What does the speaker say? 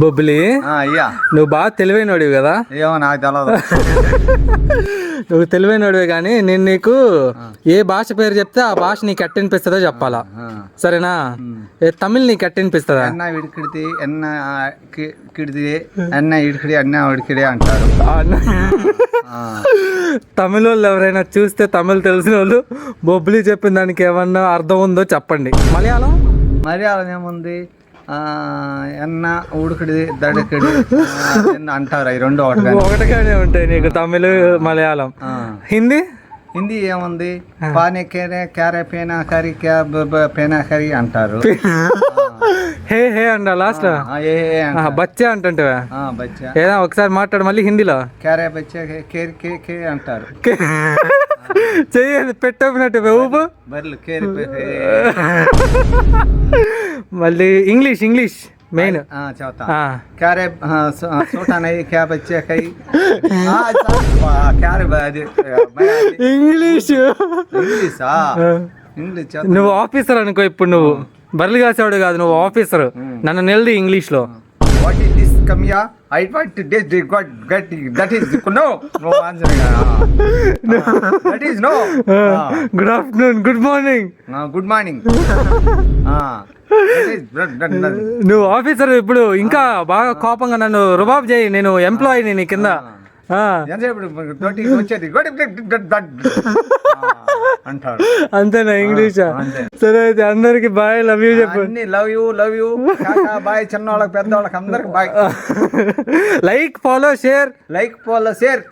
బొబ్బిలి అయ్యా నువ్వు బాగా తెలివైనడివి కదా. ఏమో నాకు తెలియదు. నువ్వు తెలివైనడివే కానీ నేను నీకు ఏ భాష పేరు చెప్తే ఆ భాష నీకు ఎట్టనిపిస్తుందో చెప్పాలా, సరేనా? తమిళ్ నీకు ఎట్టనిపిస్తుందా? ఎన్న ఇడికిడితే ఎన్న కిడిది ఎన్న ఇడికిడి అన్న ఉడికిడి అంటారు. తమిళ వాళ్ళు ఎవరైనా చూస్తే, తమిళ్ తెలిసిన వాళ్ళు బొబ్బిలి చెప్పిన దానికి ఏమన్నా అర్థం ఉందో చెప్పండి. మలయాళం మలయాళం ఏముంది? ఎన్న ఉడికిడి దడికిడి అంటారు. అవి రెండు ఒకటిగానే ఉంటాయి నీకు, తమిళ్ మలయాళం. హిందీ హిందీ ఏముంది? పానే కేరే క్యారే పేనా కరి క్యా పేనా కరి అంటారు. హే హే అంట లాస్ట్. బచ్చా అంటుంటే బచ్చా ఏదా ఒకసారి మాట్లాడు మళ్ళీ హిందీలో. క్యారే బచ్చా కేర్ కే కే అంటారు. చెయ్యి పెట్టినట్టు ఊపు. బర్లు కేర్ మళ్ళీ ఇంగ్లీష్ ఇంగ్లీష్ మెయిన్ చెప్తా. క్యారే సోటా నై క్యా బచ్చా కై క్యారే ఇంగ్లీష్. ఇంగ్లీషా? ఇంగ్లీష్ నువ్వు ఆఫీసర్ అనుకో. ఇప్పుడు నువ్వు బర్రెలు కాసేవాడు కాదు, నువ్వు ఆఫీసర్. నన్ను నిలది ఇంగ్లీష్ లో. What is this? Come here. I want to get that is no answer. That is no. Good afternoon, good morning. Good morning. నువ్వు ఆఫీసర్. ఇప్పుడు ఇంకా బాగా కోపంగా నన్ను రుబాబ్ చేయి. నేను ఎంప్లాయీని నీ కింద. అంటాడు. అంతేనా ఇంగ్లీషా? సరే అయితే అందరికి బాయ్, లవ్ యూ చెప్పు. Love you bye. చిన్న వాళ్ళకి పెద్ద వాళ్ళకి అందరికి bye. Like follow share. Like follow share.